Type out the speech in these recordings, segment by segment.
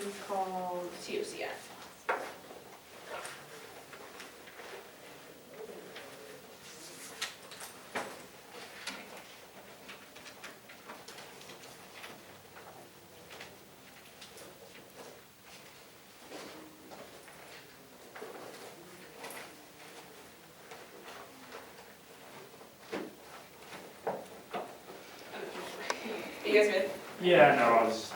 is called COCF. You guys good? Yeah, no, I was just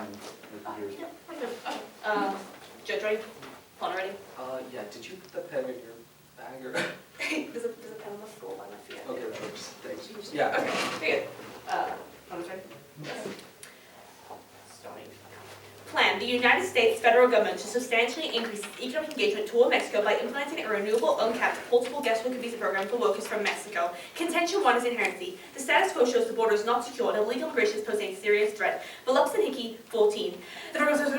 Judge ready? Pawn ready? Yeah, did you put the pen in your bag or? there's a pen on the floor, I left it. Okay, that works, thanks. Yeah. Okay, very good. Pawn's ready? Yes. Starting. Plan. The United States federal government to substantially increase its economic engagement toward Mexico by implementing a renewable, uncapped, portable guest worker visa program for workers from Mexico. Contention 1 is inherency. The status quo shows the border is not secure and illegal immigration is posing a serious threat. Phillips and Hickey, 14. The federal government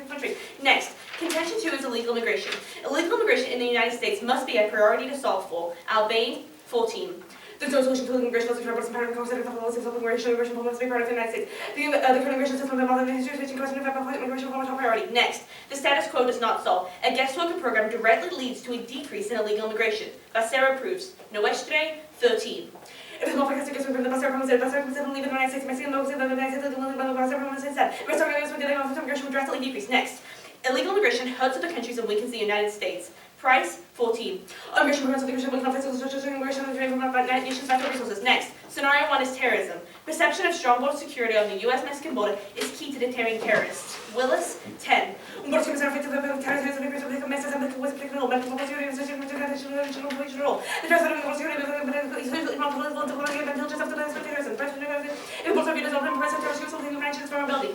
the country Next, contention 2 is illegal immigration. Illegal immigration in the United States must be a priority to solve for. Albane, 14. There's no solution to illegal immigration unless we try to part of the concept of policy of immigration must be part of the United States. The current immigration system involved in the history of question of immigration from a top priority. Next, the status quo does not solve. A guest worker program directly leads to a decrease in illegal immigration. Becerra proves. Novice, 13. If it's not for guest workers from the Becerra program, leave in the United States, Mexican laws in the United States, the Becerra program instead. Becerra program is getting off immigration will drastically decrease. Next, illegal immigration hurts other countries and weakens the United States. Price, 14. Immigration prevents immigration with conflicts with immigration and nations' natural resources. Next, scenario 1 is terrorism. Perception of strong border security on the U.S.-Mexican border is key to deterring terrorists. Willis, 10.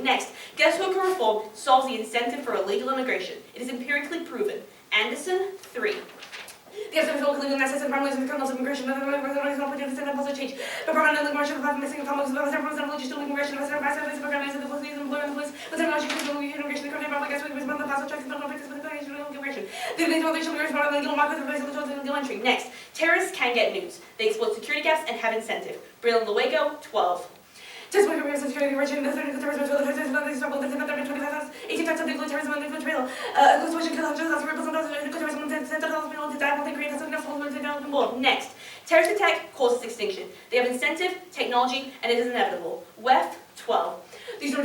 Next, guest worker reform solves the incentive for illegal immigration. It is empirically proven. Anderson, 3. The estimate of legal access and families and criminals of immigration, the opportunities and positive change. The permanent immigration of missing families, the reserve of religious immigration, the reserve of programs, the police and employment police, the technology of immigration, the country of guest workers, the pass of checks, the non-fixed immigration. The innovation of the legal market of legal entry. Next, terrorists can get news. They exploit security gaps and have incentive. Brilliant Luego, 12. Testimony of security region, the terrorism, the struggle, the 18 types of legal terrorism and legal trail. Next, terrorist attack causes extinction. They have incentive, technology, and it is inevitable. WEF, 12. These are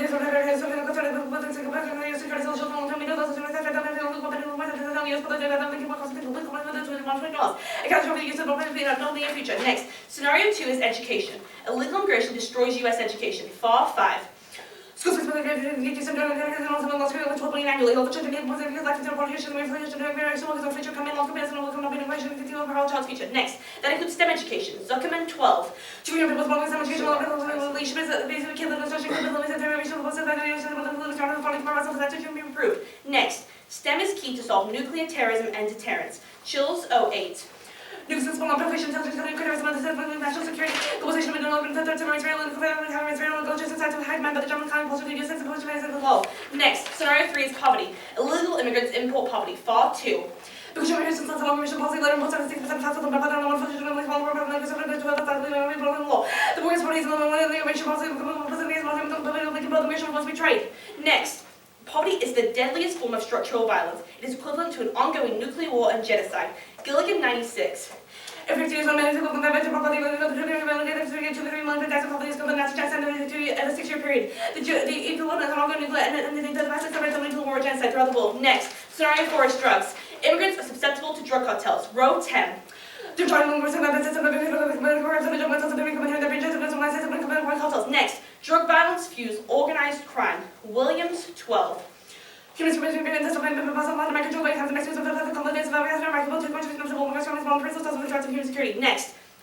Next, scenario 2 is education. Illegal immigration destroys U.S. education. FAR 5. Schools Next, that includes STEM education. Zuckerman, 12. Next, STEM is key to solve nuclear terrorism and deterrence. Chills, 08. Nuisance, population, intelligence, national security, globalization, Next, scenario 3 is poverty. Illegal immigrants import poverty. FAR 2. The must be trade. Next, poverty is the deadliest form of structural violence. It is equivalent to an ongoing nuclear war and genocide. Gilligan, 96. Next, scenario 4 is drugs. Immigrants are susceptible to drug cartels. Row 10. Next, drug violence fuels organized crime. Williams, 12. Next,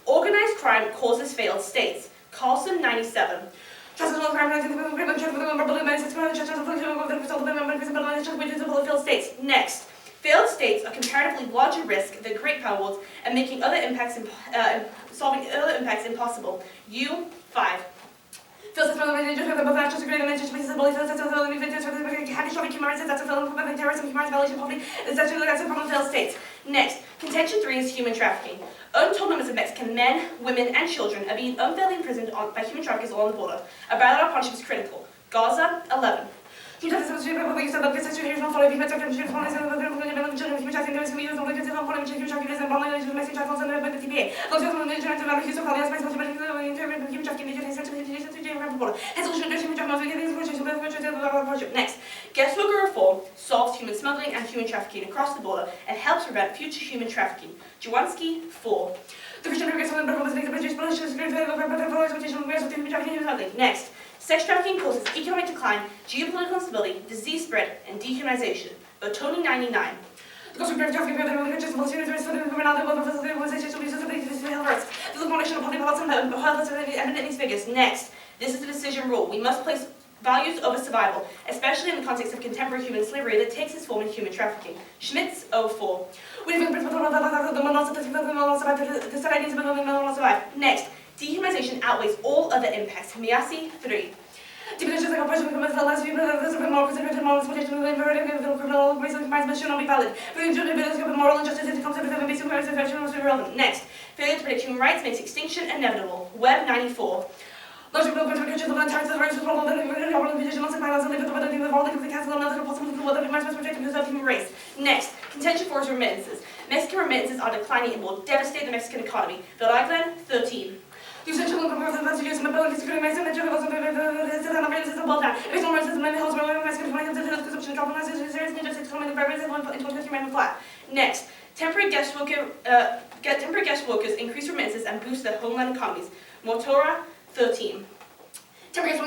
organized crime causes failed states. Carlson, 97. Next, failed states are comparatively larger risk than great power wars and making other impacts solving other impacts impossible. U, 5. Next, contention 3 is human trafficking. Untold numbers of Mexican men, women, and children are being unfairly imprisoned by human traffickers along the border. A bilateral partnership is critical. Gaza, 11. Next, guest worker reform solves human smuggling and human trafficking across the border and helps prevent future human trafficking. Jawanski, 4. Next, sex trafficking causes economic decline, geopolitical instability, disease spread, and dehumanization. Bertoni, 99. Next, this is the decision rule. We must place values over survival, especially in the context of contemporary human slavery that takes its form in human trafficking. Schmitz, 04. Next, dehumanization outweighs all other impacts. Miyasi, 3. Next, failure to protect human rights makes extinction inevitable. Web, 94. Next, contention for remittances. Mexican remittances are declining and will devastate the Mexican economy. Vilaglan, 13. Next, temporary guest workers increase remittances and boost their homeland economies. Motora, 13. Next,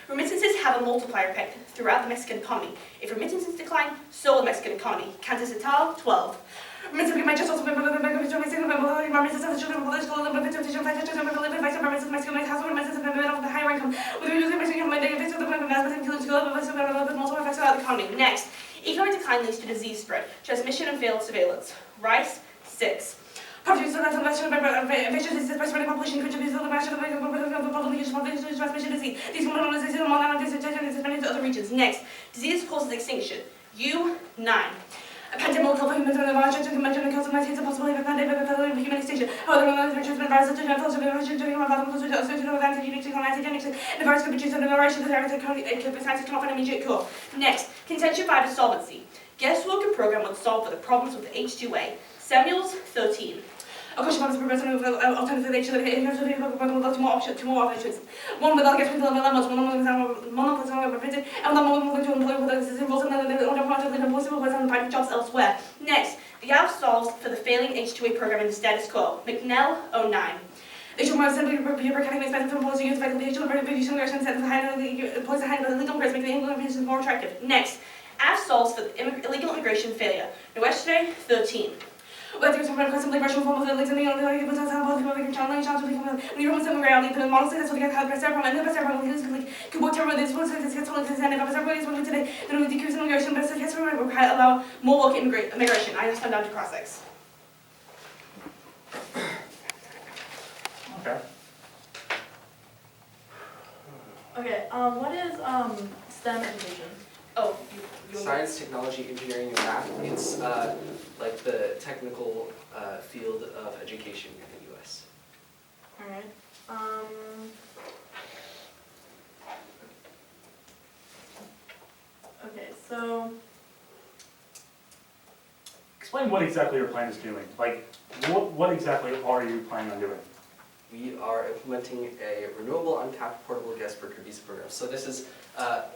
remittances have a multiplier effect throughout the Mexican economy. If remittances decline, so will the Mexican economy. Cantus et al., 12. Next, economic decline leads to disease spread, transmission and failed surveillance. Rice, 6. Next, disease causes extinction. U, 9. A pandemic of human possibility of human extinction. However, the virus could produce an aberration that science cannot find immediate cure. Next, contention 5 is solvency. Guest worker program would solve for the problems with H2A. Samuels, 13. Of course, alternative to more options. One without getting the dilemmas, one and finding jobs elsewhere. Next, the ALF solves for the failing H2A program in the status quo. McNell, 09. They should more simply be recovering expensive from policy use of the policy handle illegal immigrants, make the illegal immigrants more attractive. Next, ALF solves for the illegal immigration failure. Novice, 13. Whether it's a custom liberation form of the legs and the only way to challenge when you remove some reality, the model says we get how the press and the press could work with this was his total and if everybody is working today, then we decrease immigration, but it's allow more work immigration. I just found down to cross-ex. Okay. Okay, what is STEM education? Oh, you Science, technology, engineering, and math. It's like the technical field of education in the U.S. Alright. Okay, so Explain what exactly your plan is doing. Like, what exactly are you planning on doing? We are implementing a renewable, uncapped, portable guest worker visa program. So this is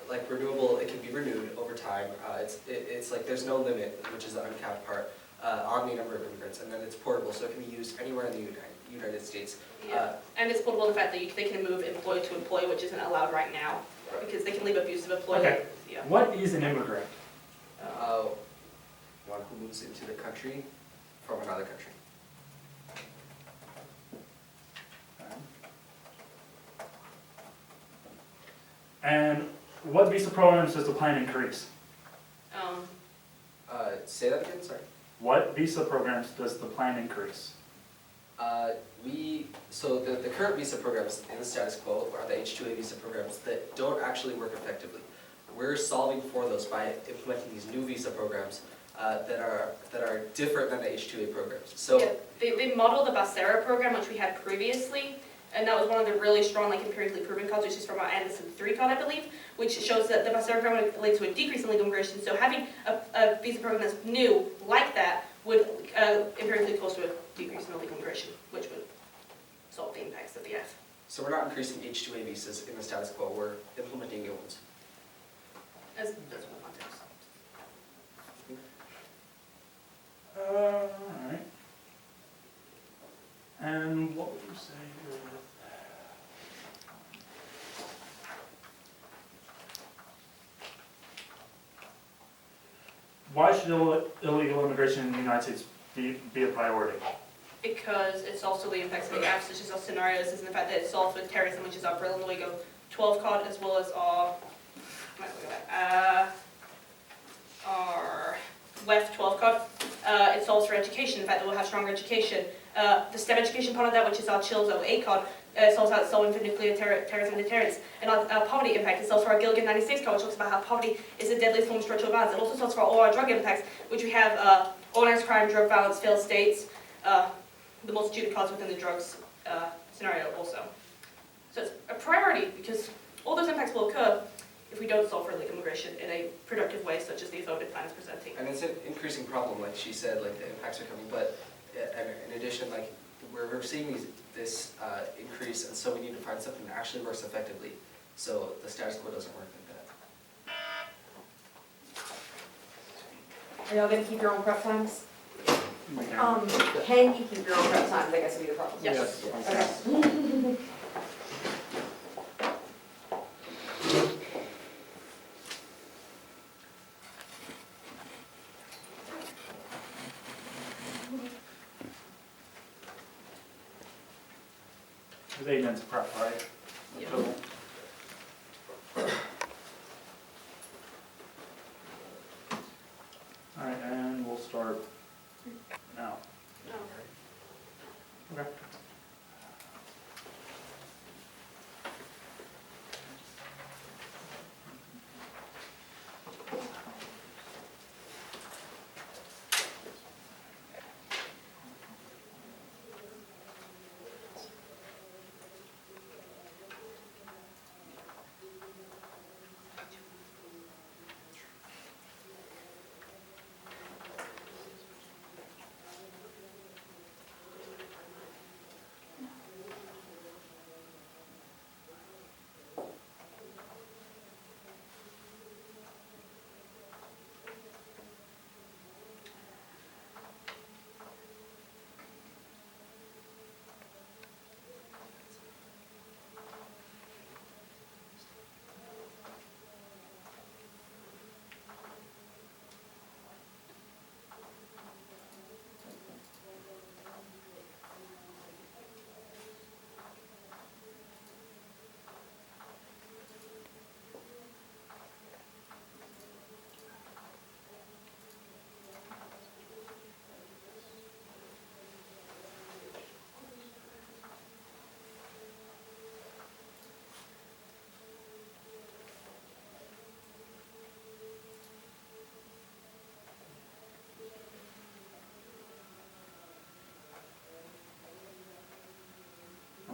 like renewable. It can be renewed over time. It's like there's no limit, which is the uncapped part, on the number of immigrants, and then it's portable, so it can be used anywhere in the United States. Yeah. And it's portable in the fact that they can move employee to employee, which isn't allowed right now, because they can leave abusive employees. Okay. Yeah. What is an immigrant? One who moves into the country from another country. And what visa programs does the plan increase? Say that again, sorry. What visa programs does the plan increase? So the current visa programs in the status quo are the H-2A visa programs that don't actually work effectively. We're solving for those by implementing these new visa programs that are different than the H-2A programs. So Yeah, they modeled the Bacera program, which we had previously, and that was one of the really strong, like, empirically proven cards, which is from our Anderson 3 card, I believe, which shows that the Bacera program would lead to a decrease in legal immigration. So having a visa program that's new, like that, would empirically cause to a decrease in illegal immigration, which would solve the impacts that we have. So we're not increasing H-2A visas in the status quo, we're implementing new ones. That's one context. Alright. And what would you say with... Why should illegal immigration in the United States be a priority? Because it solves all the impacts of the apps, such as our scenarios, and the fact that it solves with terrorism, which is our Brill and Luego 12 card, as well as our WEF 12 card. It solves for education, the fact that we'll have stronger education. The STEM education part of that, which is our Chills 08 card, solves how it's solving for nuclear terrorism and deterrence. And our poverty impact, it solves for our Gilligan 96 card, which talks about how poverty is the deadliest form of structural violence. It also solves for all our drug impacts, which we have organized crime, drug violence, failed states, the multitude of cards within the drugs scenario also. So it's a priority because all those impacts will occur if we don't solve for illegal immigration in a productive way, such as the affirmative plan is presenting. And it's an increasing problem, like she said, like the impacts are coming, but in addition, like we're seeing this increase, and so we need to find something that actually works effectively, so the status quo doesn't work like that. Are y'all gonna keep your own prep times? Okay. Can you keep your own prep times? I guess would be the problem. Yes. Okay. With 8 minutes prep, right? Yeah. Total. Alright, and we'll start now. Okay.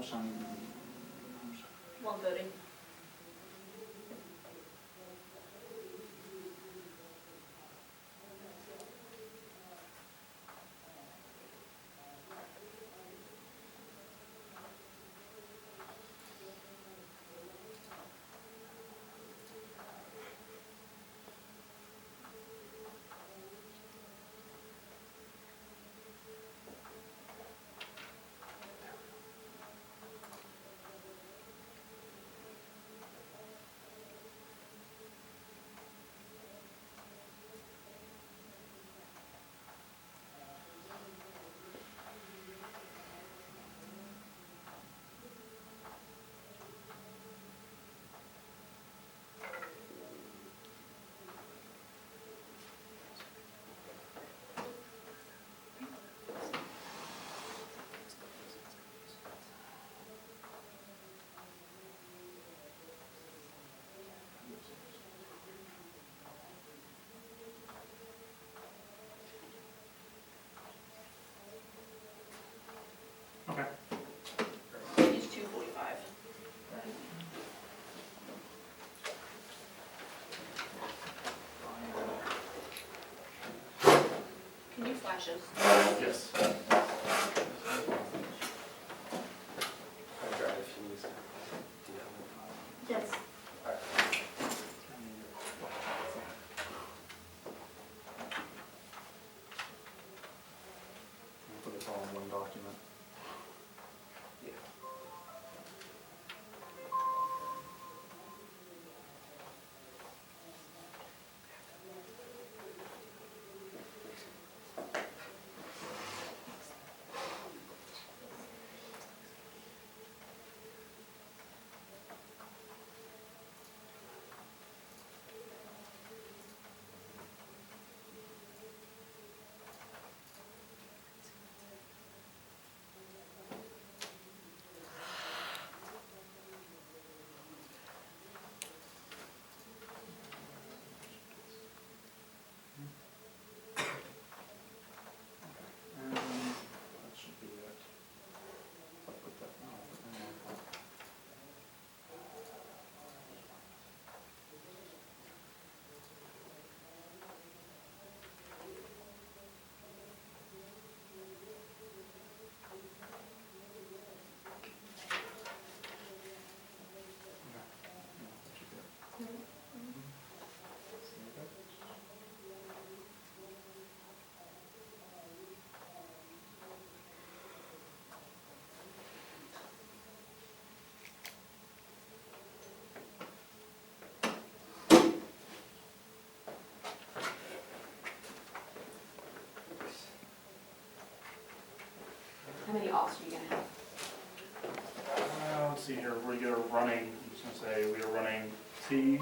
Mauchline. 1:30. matches. Yes. Hard drive if you use it. Do you have it? Yes. Alright. Put this all in one document. Yeah. That should be it. I'll put that now. How many offs are you gonna have? Let's see here, we are running, I'm just gonna say, we are running T,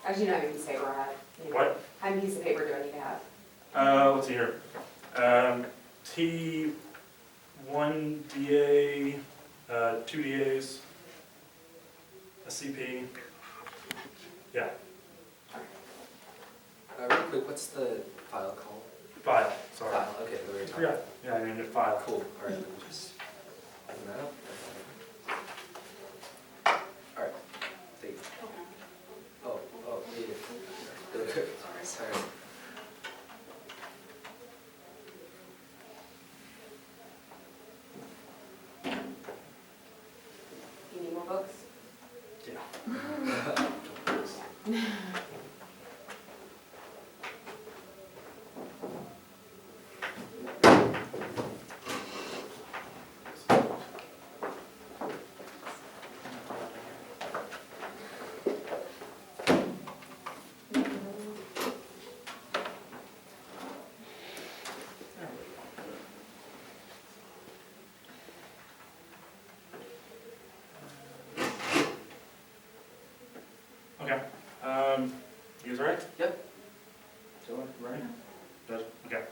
Actually, no, how many pieces of paper I have? You know, what? How many pieces of paper do I need to have? Let's see here. T, 1 DA, 2 DAs, a CP. Yeah, Real quick, what's the file called? file, sorry. File, okay, the very top. Yeah, I named it file. Cool, alright, let me just open that up. Alright, thank you. Oh, wait. Okay, sorry. You need more books? Yeah. Okay, you guys all right? Yep. Joe, right? Good, okay.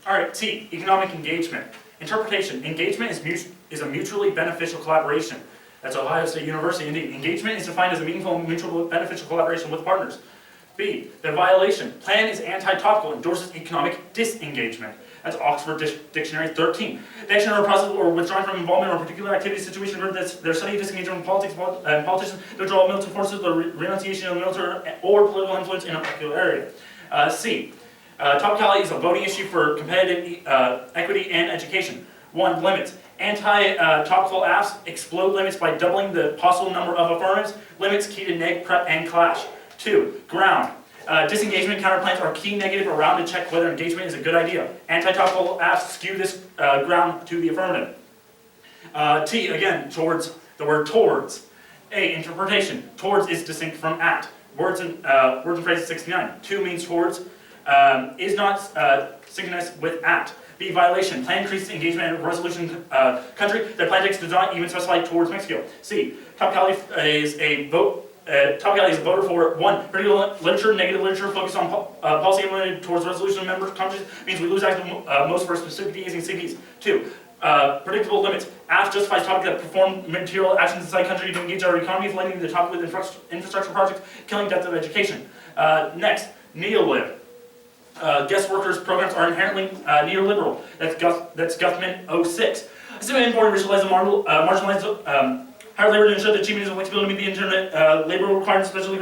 All right, T, economic engagement. Interpretation, engagement is a mutually beneficial collaboration. That's Ohio State University, indeed. Engagement is defined as a meaningful and mutually beneficial collaboration with partners. B, the violation. Plan is anti-topical, endorses economic disengagement. That's Oxford Dictionary 13. The action or process or withdrawing from involvement or particular activity, situation where their study, disengagement from politics, politicians, the withdrawal of military forces, the renunciation of military or political influence in a particular area. C, topicality is a voting issue for competitive equity and education. 1, limits. Anti-topical AFs explode limits by doubling the possible number of affirmatives. Limits key to neg, prep, and clash. 2, ground. Disengagement counterplans are key negative around to check whether engagement is a good idea. Anti-topical AFs skew this ground to the affirmative. T, again, towards, the word towards. A, interpretation. Towards is distinct from at. Words and phrases 69. To means towards, is not synchronous with at. B, violation. Plan increases engagement in a resolution country. Their plan text does not even specify towards Mexico. C, topicality is a vote. Topicality is a voter for 1, particular literature, negative literature, focus on policy implemented towards resolution of member countries, means we lose access to most of our specific DAs and CPs. 2, predictable limits. AF justifies topic that perform material actions inside country to engage our economies, lighting the topic with infrastructure projects, killing depth of education. Next, neolib. Guest workers programs are inherently neoliberal. That's Guthman 06. Assuming important racialized and marginalized higher labor to ensure the achievement of flexibility to meet the internet labor requirements, especially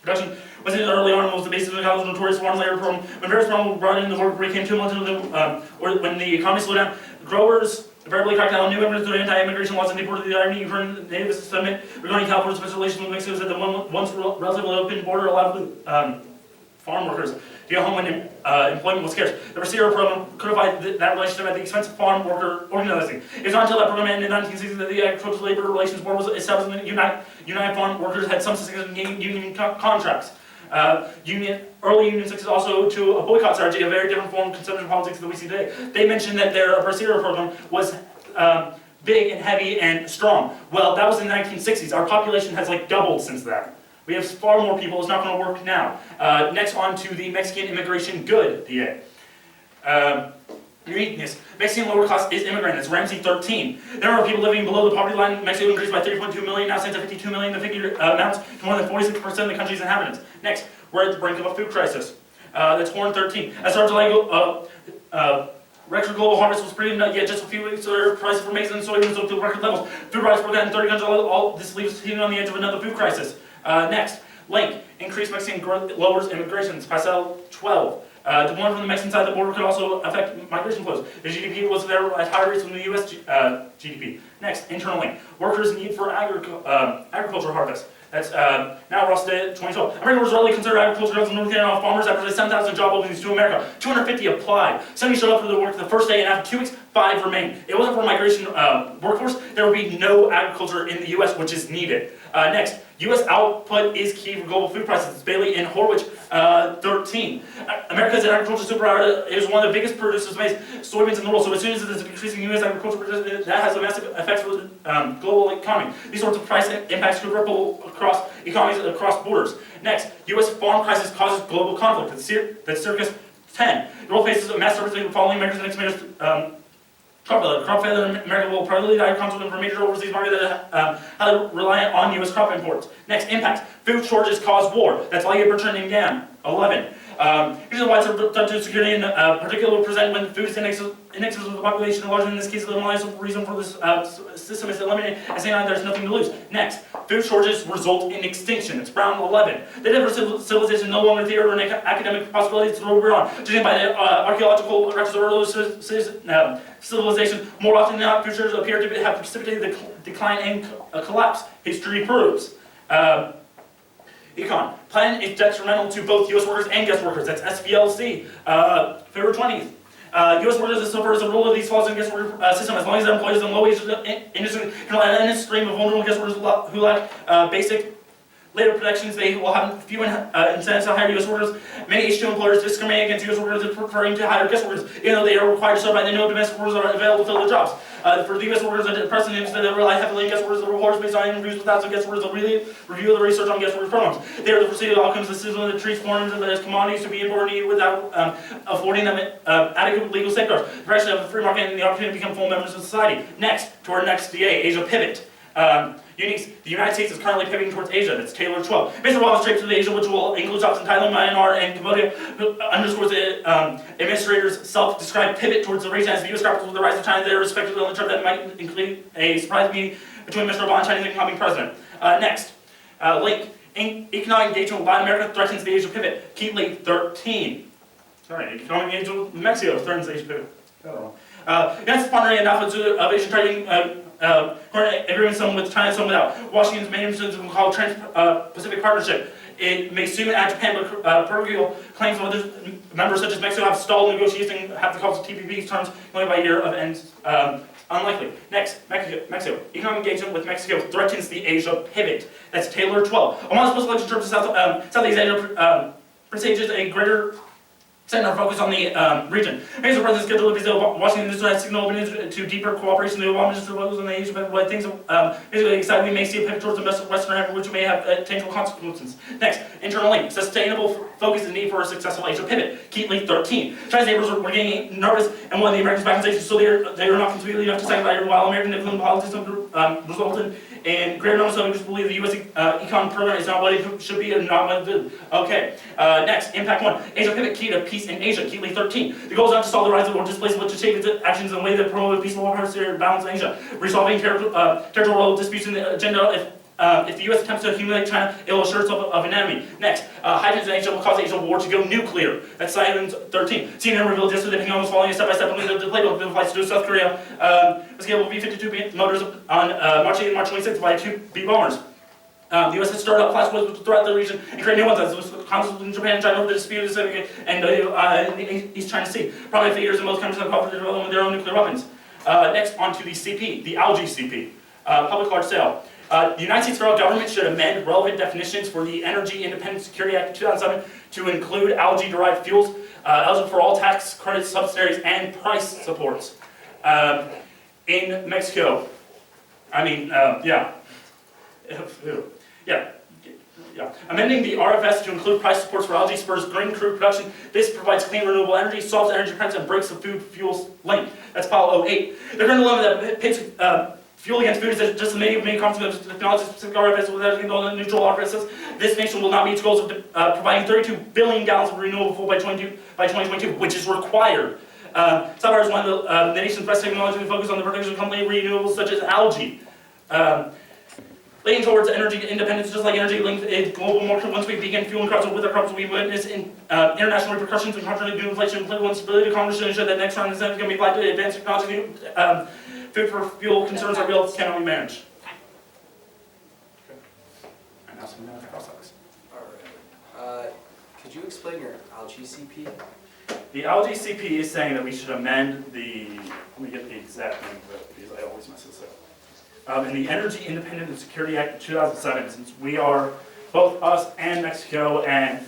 production was in early on was the basis of the college notorious farm labor program. When various problems were brought in, the work became too much of them, or when the economy slowed down, growers invariably cracked down on new immigrants through anti-immigration laws and deported the irony from the Novice Summit regarding California's special relations with Mexico, said that one once relatively open border allowed farm workers to go home when employment was scarce. The Bracero program codified that relationship at the expense of farm worker organizing. It was not until that program ended in the 1960s that the Agricultural Labor Relations Board was established and the United Farm Workers had some significant union contracts. Early unions success also to a boycott strategy, a very different form of consumption politics than we see today. They mentioned that their Bracero program was big and heavy and strong. Well, that was in the 1960s. Our population has like doubled since then. We have far more people. It's not going to work now. Next on to the Mexican immigration good DA. Uniqueness. Mexican lower class is immigrant. That's Ramsey 13. The number of people living below the poverty line in Mexico increased by 3.2 million, now stands at 52 million. The figure amounts to more than 46% of the country's inhabitants. Next, we're at the brink of a food crisis. That's Horn 13. As far as record global harvest was pretty yet just a few weeks later, prices for maize and soybeans looked to record levels. Food prices broke down in 30 countries. All this leaves us hitting on the edge of another food crisis. Next, link. Increased Mexican growth lowers immigration. Pascal 12. Deployment from the Mexican side of the border could also affect migration flows. The GDP was there at higher rates than the U.S. GDP. Next, internal link. Workers' need for agriculture harvest. That's now we're at 2012. America was readily considered agriculture as North Carolina farmers after the 7,000 job openings to America. 250 applied. 70 showed up for the work the first day, and after 2 weeks, 5 remained. It wasn't for migration workforce. There would be no agriculture in the U.S., which is needed. Next, U.S. output is key for global food prices. It's Bailey and Horwich 13. America's agriculture superpower is one of the biggest producers of maize, soybeans in the world. So as soon as there's increasing U.S. agriculture, that has a massive effect for the global economy. These sorts of price impacts could ripple across economies across borders. Next, U.S. farm crisis causes global conflict. That's Circus 10. The world faces a mass surface following America's next major crop failure in America will probably die consequent for major overseas market that highly reliant on U.S. crop imports. Next, impact. Food shortages cause war. That's why you're turning down. 11. Here's the widespread threat to security in particular present when food is in excess of the population, and larger in this case, the reliable reason for this system is eliminated, and saying there's nothing to lose. Next, food shortages result in extinction. It's Brown 11. The difference of civilization no longer theory or academic possibilities to where we're on. Judging by the archaeological records of early civilization, more often than not, food shortages appear to have precipitated the decline and collapse. History proves. Econ. Plan is detrimental to both U.S. workers and guest workers. That's SVLC. February 20th. U.S. workers suffer as a rule of these flaws in the guest worker system as long as their employees in low-wage industry can rely on a stream of vulnerable guest workers who lack basic labor protections. They will have few incentives to hire U.S. workers. Many H-2 employers discriminate against U.S. workers, preferring to hire guest workers, even though they are required to survive. They know domestic workers are available to fill their jobs. For the U.S. workers, the president instead of rely heavily on guest workers, the rewards based on interviews with thousands of guest workers, really review the research on guest workers programs. They are the foreseeable outcomes of the system that treats foreigners as commodities to be imported without affording them adequate legal safeguards. The direction of the free market and the opportunity to become full members of society. Next, to our next DA, Asia Pivot. Uniques. The United States is currently pivoting towards Asia. That's Taylor 12. Mr. Wallace trip to Asia, which will include jobs in Thailand, Myanmar, and Cambodia, underscores the administrator's self-described pivot towards the region as the U.S. grapples with the rise of China. They are respectively on the trip that might include a surprise meeting between Mr. Obama and Chinese incoming president. Next, link. Economic engagement with Latin America threatens the Asia pivot. Keatley 13. Sorry, economic engagement with Mexico threatens the Asia pivot. I don't know. That's pondering enough of Asian trading. Agreement some with China, some without. Washington's main influence will call Trans-Pacific Partnership. It may soon add Japan, but parochial claims of other members such as Mexico have stalled negotiations and have the cost of TPP terms only by year of ends. Unlikely. Next, Mexico. Economic engagement with Mexico threatens the Asia pivot. That's Taylor 12. Among the post-election terms of Southeast Asia presages a greater center focus on the region. Mexico president scheduled to visit Washington has signaled to deeper cooperation. The Obama administration on the Asia Pacific, but things basically excited. We may see a pivot towards the Western Africa, which may have tangible consequences. Next, internal link. Sustainable focus and need for a successful Asia pivot. Keatley 13. China's neighbors were getting nervous and wanted the Americans back in station, so they are not completely enough to sacrifice. While American influence politics resulted in greater numbers of Americans believe the U.S. econ program is not what it should be and not what it did. Okay. Next, impact 1. Asia pivot key to peace in Asia. Keatley 13. The goal is not to stall the rise of or displace, but to shape its actions in a way that promotes peaceful balance in Asia. Resolving territorial disputes in the agenda If the U.S. attempts to humiliate China, it will assure itself of an enemy. Next, hydrogen in Asia will cause the Asia war to go nuclear. That's Simons 13. CNN revealed yesterday that Pyongyang was following a step-by-step the playbook that applies to South Korea. Was able to B-52 motors on March 8 and March 26 by 2 B bombers. The U.S. has stirred up clash wars throughout the region and created new ones as conflicts in Japan and China over the dispute and the East China Sea. Prominent figures in most countries have called for the development of their own nuclear weapons. Next, on to the CP, the algae CP, public large sale. The United States federal government should amend relevant definitions for the Energy Independence Security Act of 2007 to include algae-derived fuels eligible for all tax credits, subsidies, and price supports. In Mexico, amending the RFS to include price supports for algae spurs green crude production. This provides clean renewable energy, solves energy crisis, and breaks the food fuels link. That's Pile 08. The current dilemma that pits fuel against food is that just the main concept of technology-specific RFS without neutral RFSs. This nation will not meet its goals of providing 32 billion gallons of renewable fuel by 2022, which is required. Salvador is one of the nation's best technology to focus on the production of company renewables such as algae. Leading towards energy independence, just like energy linked a global market, once we begin fueling crops with our crops, we witness international repercussions and constantly new inflation, political instability. Congress should ensure that next round is going to be applied to advanced technology. Food for fuel concerns are real, cannot be managed. And now some cross-talks. Alright. Could you explain your algae CP? The algae CP is saying that we should amend the, let me get the exact name of it because I always mess this up. In the Energy Independence and Security Act of 2007, since we are, both us and Mexico and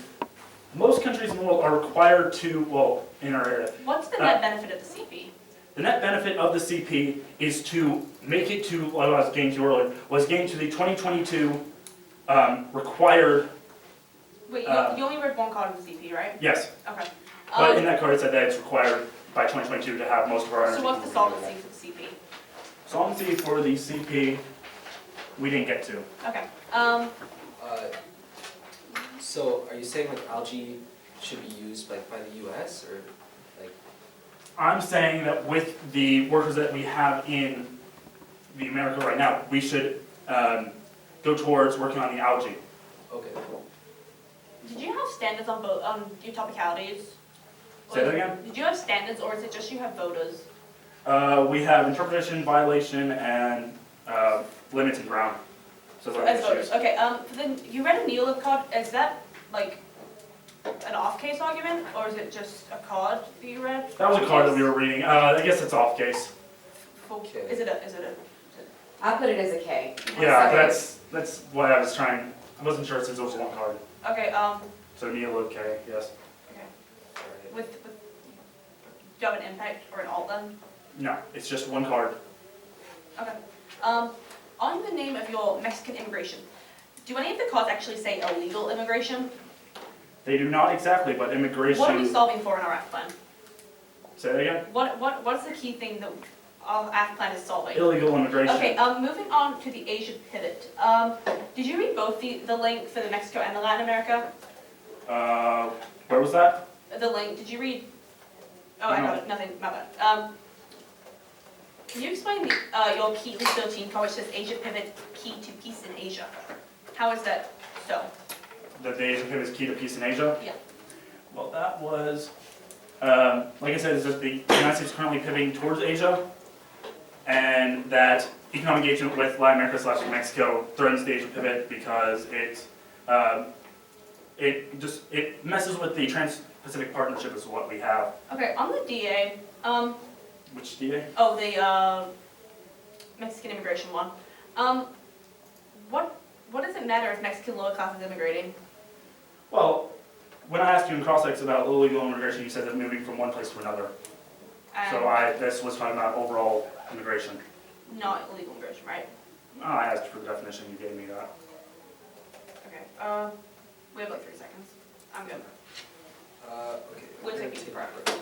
most countries in the world are required to, well, in our area. What's the net benefit of the CP? The net benefit of the CP is to make it to, what I was getting to earlier, was getting to the 2022 required. Wait, you only read one card of the CP, right? Yes, Okay. but in that card it said that it's required by 2022 to have most of our energy. So what's the solvency for the CP? Solvency for the CP, we didn't get to. Okay. So are you saying like algae should be used like by the U.S. or like? I'm saying that with the workers that we have in the America right now, we should go towards working on the algae. Okay, cool. Did you have standards on your topicalities? Say that again? Did you have standards, or is it just you have voters? We have interpretation, violation, and limits and ground. So those are As the voters. issues. Okay. Then you read a Neal card. Is that like an off-case argument, or is it just a card that you read? That was a card that we were reading. I guess it's off case. Okay. Is it a? I put it as a K. Yeah, that's what I was trying. I wasn't sure since it was one card. Okay. So Neil, okay, yes. Okay. Alright. With do you have an impact or an alt then? No, it's just one card. Okay. On the name of your Mexican immigration, do any of the cards actually say illegal immigration? They do not exactly, but immigration. What are we solving for in our ACT plan? Say that again? What's the key thing that our ACT plan is solving? Illegal immigration. Okay, moving on to the Asia pivot. Did you read both the link for the Mexico and the Latin America? Where was that? The link, did you read? Oh, I No. got it, nothing, my bad. Can you explain your key 13 card which says Asia pivot key to peace in Asia? How is that so? That the Asia pivot is key to peace in Asia? Yeah. Well, that was, like I said, is that the United States is currently pivoting towards Asia, and that economic engagement with Latin America / Mexico threatens the Asia pivot because it messes with the Trans-Pacific Partnership is what we have. Okay, on the DA, Which DA? oh, the Mexican immigration one. What does it matter if Mexican lower class is immigrating? Well, when I asked you in cross-ex about illegal immigration, you said that moving from one place to another. So this was talking about overall immigration. Not illegal immigration, right? I asked for the definition, you gave me that. Okay, we have like 3 seconds. I'm good. Okay. We'll we're take gonna these take forever. a break.